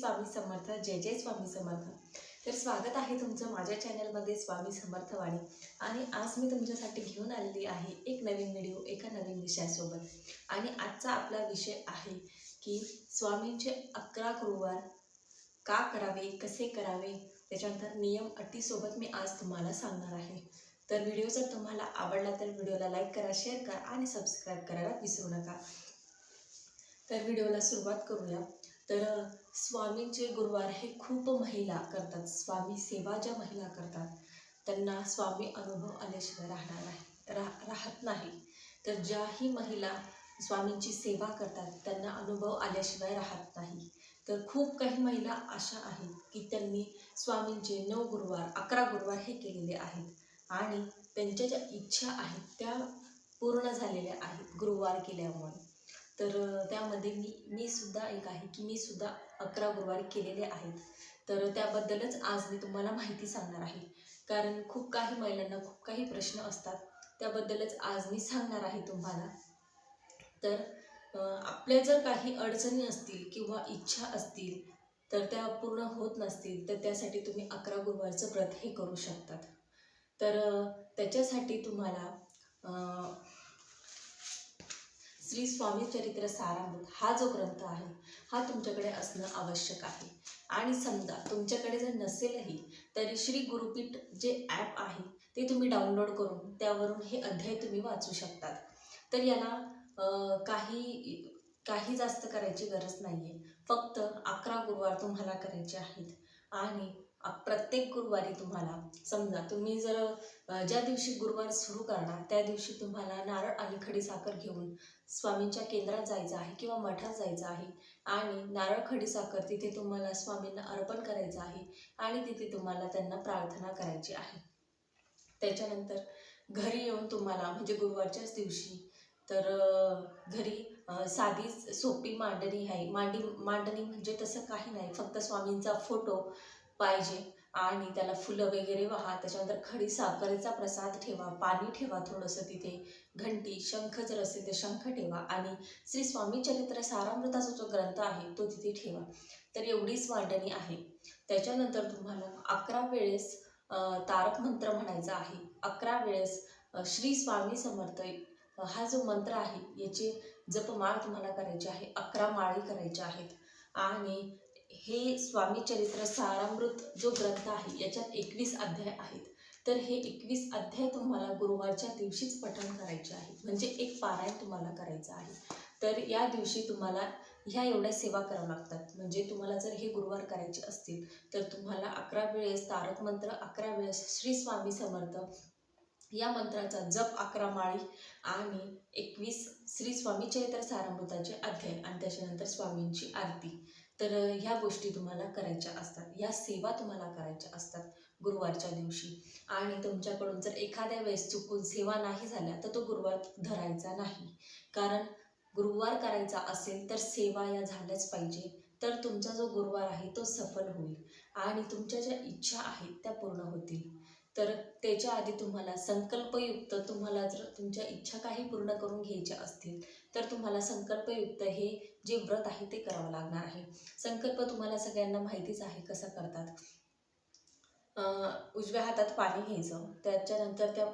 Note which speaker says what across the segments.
Speaker 1: स्वामी समर्थ। जय जय स्वामी समर्थ। तर स्वागत आहे तुमचं माझ्या चॅनलमध्ये स्वामी समर्थ वाणी। आणि आज मी तुमच्यासाठी घेऊन आलेली आहे एक नवीन व्हिडिओ एका नवीन विषयासोबत। आणि आजचा आपला विषय आहे की स्वामींचे 11 गुरुवार का करावे, कसे करावे, त्याच्यानंतर नियम अटीसोबत मी आज तुम्हाला सांगणार आहे। तर व्हिडिओ जर तुम्हाला आवडला तर व्हिडिओला लाईक करा, शेअर करा आणि सबस्क्राईब करायला विसरू नका। तर व्हिडिओला सुरुवात करूया। तर स्वामींचे गुरुवार हे खूप महिला करतात। स्वामी सेवा ज्या महिला करतात त्यांना स्वामी अनुभव आल्याशिवाय राहत नाही। तर ज्याही महिला स्वामींची सेवा करतात त्यांना अनुभव आल्याशिवाय राहत नाही। तर खूप काही महिला अशा आहेत की त्यांनी स्वामींचे 9 गुरुवार 11 गुरुवार हे केलेले आहेत आणि त्यांच्या ज्या इच्छा आहेत त्या पूर्ण झालेल्या आहेत गुरुवार केल्यामुळे। तर त्यामध्ये मी सुद्धा एक आहे की मी सुद्धा 11 गुरुवार केलेले आहेत। तर त्याबद्दलच आज मी तुम्हाला माहिती सांगणार आहे, कारण खूप काही महिलांना खूप काही प्रश्न असतात, त्याबद्दलच आज मी सांगणार आहे तुम्हाला। तर आपल्या जर काही अडचणी असतील किंवा इच्छा असतील तर त्या पूर्ण होत नसतील तर त्यासाठी तुम्ही 11 गुरुवारचं व्रत हे करू शकतात। तर त्याच्यासाठी तुम्हाला श्री स्वामी चरित्र सारामृत हा जो ग्रंथ आहे हा तुमच्याकडे असणं आवश्यक आहे। आणि समजा तुमच्याकडे जर नसेलही तरी श्री गुरुपीठ जे ॲप आहे ते तुम्ही डाउनलोड करून त्यावरून हे अध्याय तुम्ही वाचू शकतात। तर याला काही जास्त करायची गरज नाही आहे। फक्त 11 गुरुवार तुम्हाला करायचे आहेत आणि प्रत्येक गुरुवारी तुम्हाला समजा तुम्ही जर ज्या दिवशी गुरुवार सुरू करणार त्या दिवशी तुम्हाला नारळ आणि खडीसाखर घेऊन स्वामींच्या केंद्रात जायचं आहे किंवा मठात जायचं आहे आणि नारळ खडीसाखर तिथे तुम्हाला स्वामींना अर्पण करायचं आहे आणि तिथे तुम्हाला त्यांना प्रार्थना करायची आहे। त्याच्यानंतर घरी येऊन तुम्हाला म्हणजे गुरुवारच्याच दिवशी तर घरी साधी सोपी मांडणी आहे। मांडणी म्हणजे तसं काही नाही, फक्त स्वामींचा फोटो पाहिजे आणि त्याला फुलं वगैरे वाहा, त्याच्यानंतर खडी साखरेचा प्रसाद ठेवा, पाणी ठेवा थोडंसं तिथे, घंटी शंख जर असेल तर शंख ठेवा आणि श्री स्वामी चरित्र सारामृताचा जो ग्रंथ आहे तो तिथे ठेवा। तर एवढीच मांडणी आहे। त्याच्यानंतर तुम्हाला 11 वेळेस तारक मंत्र म्हणायचा आहे। 11 वेळेस श्री स्वामी समर्थ हा जो मंत्र आहे याची जपमाळ तुम्हाला करायची आहे। 11 माळी करायच्या आहेत। आणि हे स्वामी चरित्र सारामृत जो ग्रंथ आहे याच्यात 21 अध्याय आहेत। तर हे 21 अध्याय तुम्हाला गुरुवारच्या दिवशीच पठण करायचे आहे, म्हणजे एक पारायण तुम्हाला करायचं आहे। तर या दिवशी तुम्हाला ह्या एवढ्या सेवा कराव्या लागतात। म्हणजे तुम्हाला जर हे गुरुवार करायचे असतील तर तुम्हाला 11 वेळेस तारक मंत्र, 11 वेळेस श्री स्वामी समर्थ या मंत्राचा जप 11 माळी आणि 21 श्री स्वामी चरित्र सारामृताचे अध्याय आणि त्याच्यानंतर स्वामींची आरती। तर ह्या गोष्टी तुम्हाला करायच्या असतात, ह्या सेवा तुम्हाला करायच्या असतात गुरुवारच्या दिवशी। आणि तुमच्याकडून जर एखाद्या वेळेस चुकून सेवा नाही झाल्या तर तो गुरुवार धरायचा नाही, कारण गुरुवार करायचा असेल तर सेवा या झाल्याच पाहिजे। तर तुमचा जो गुरुवार आहे तो सफल होईल आणि तुमच्या ज्या इच्छा आहेत त्या पूर्ण होतील। तर त्याच्या आधी तुम्हाला संकल्पयुक्त, तुम्हाला जर तुमच्या इच्छा काही पूर्ण करून घ्यायच्या असतील तर तुम्हाला संकल्पयुक्त हे जे व्रत आहे ते करावं लागणार आहे। संकल्प तुम्हाला सगळ्यांना माहितीच आहे कसा करतात। उजव्या हातात पाणी घ्यायचं, त्याच्यानंतर त्या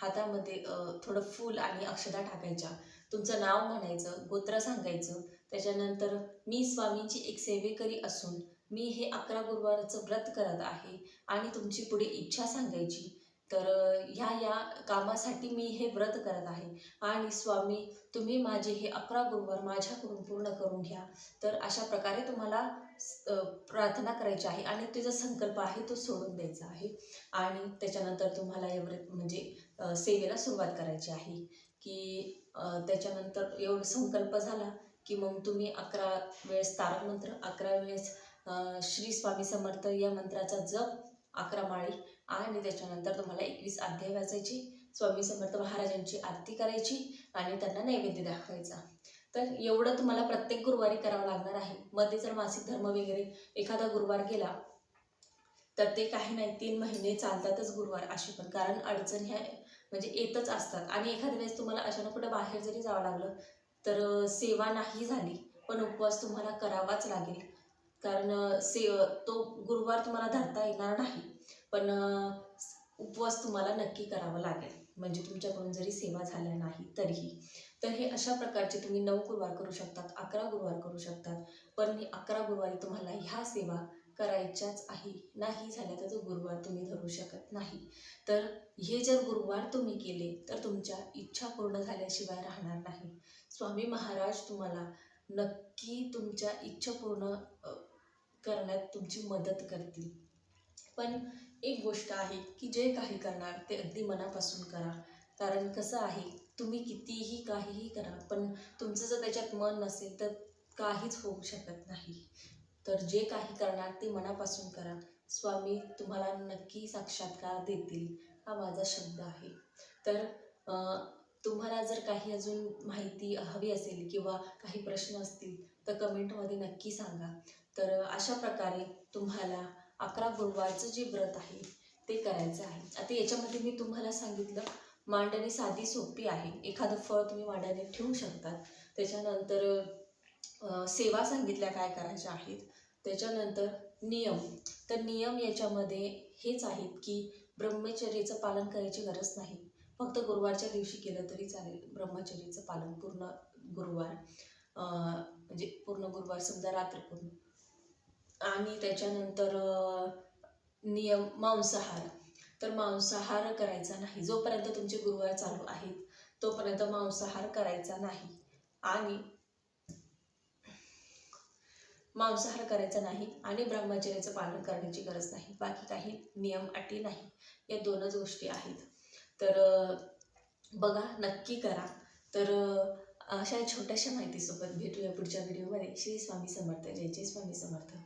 Speaker 1: हातामध्ये थोडं फूल आणि अक्षता टाकायच्या, तुमचं नाव म्हणायचं, गोत्र सांगायचं, त्याच्यानंतर मी स्वामींची एक सेवेकरी असून मी हे 11 गुरुवारचं व्रत करत आहे आणि तुमची पुढे इच्छा सांगायची। तर ह्या कामासाठी मी हे व्रत करत आहे आणि स्वामी तुम्ही माझे हे 11 गुरुवार माझ्याकडून पूर्ण करून घ्या। तर अशा प्रकारे तुम्हाला प्रार्थना करायची आहे आणि तुझा संकल्प आहे तो सोडून द्यायचा आहे। आणि त्याच्यानंतर तुम्हाला म्हणजे सेवेला सुरुवात करायची आहे की त्याच्यानंतर एवढं संकल्प झाला की मग तुम्ही 11 वेळेस तारक मंत्र, 11 वेळेस श्री स्वामी समर्थ या मंत्राचा जप 11 माळी आणि त्याच्यानंतर तुम्हाला 21 अध्याय वाचायची, स्वामी समर्थ महाराजांची आरती करायची आणि त्यांना नैवेद्य दाखवायचा। तर एवढं तुम्हाला प्रत्येक गुरुवारी करावं लागणार आहे। मध्ये जर मासिक धर्म वगैरे एखादा गुरुवार गेला तर ते काही नाही, 3 महिने चालतातच गुरुवार अशी पण, कारण अडचण ह्या म्हणजे येतच असतात। आणि एखाद्या वेळेस तुम्हाला अचानक कुठं बाहेर जरी जावं लागलं तर सेवा नाही झाली पण उपवास तुम्हाला करावाच लागेल, कारण तो गुरुवार तुम्हाला धरता येणार नाही, पण उपवास तुम्हाला नक्की करावा लागेल. म्हणजे तुमच्याकडून जरी सेवा झाल्या नाही तरीही. तर हे अशा प्रकारचे तुम्ही 9 गुरुवार करू शकतात, 11 गुरुवार करू शकतात. पण हे 11 गुरुवारी तुम्हाला ह्या सेवा करायच्याच आहे. नाही झाल्या तर तो गुरुवार तुम्ही धरू शकत नाही. तर हे जर गुरुवार तुम्ही केले तर तुमच्या इच्छा पूर्ण झाल्याशिवाय राहणार नाही. स्वामी महाराज तुम्हाला नक्की तुमच्या इच्छा पूर्ण करण्यात तुमची मदत करतील. पण एक गोष्ट आहे की जे काही करणार ते अगदी मनापासून करा. कारण कसं आहे, तुम्ही कितीही काहीही करा, पण तुमचं जर त्याच्यात मन नसेल तर काहीच होऊ शकत नाही. तर जे काही करणार ते मनापासून करा. स्वामी तुम्हाला नक्की साक्षात्कार देतील, हा माझा शब्द आहे. तर तुम्हाला जर काही अजून माहिती हवी असेल किंवा काही प्रश्न असतील तर कमेंटमध्ये नक्की सांगा. तर अशा प्रकारे तुम्हाला 11 गुरुवारचं जे व्रत आहे ते करायचं आहे. आता याच्यामध्ये मी तुम्हाला सांगितलं, मांडणी साधी सोपी आहे. एखादं फळ तुम्ही मांडणीत ठेवू शकतात. त्याच्यानंतर सेवा सांगितल्या काय करायच्या आहेत. त्याच्यानंतर नियम, तर नियम याच्यामध्ये हेच आहेत की ब्रह्मचर्याचं पालन करायची गरज नाही. फक्त गुरुवारच्या दिवशी केलं तरी चालेल. ब्रह्मचर्याचं पालन पूर्ण गुरुवार, म्हणजे पूर्ण गुरुवार समजा रात्रपूर्ण. आणि त्याच्यानंतर नियम मांसाहार, तर मांसाहार करायचा नाही. जोपर्यंत तुमचे गुरुवार चालू आहेत तोपर्यंत मांसाहार करायचा नाही. आणि मांसाहार करायचा नाही आणि ब्रह्मचर्याचं पालन करण्याची गरज नाही. बाकी काही नियम अटी नाही. या 2च गोष्टी आहेत. तर बघा, नक्की करा. तर अशा छोट्याशा माहितीसोबत भेटूया पुढच्या व्हिडिओमध्ये. श्री स्वामी समर्थ. जय जय स्वामी समर्थ.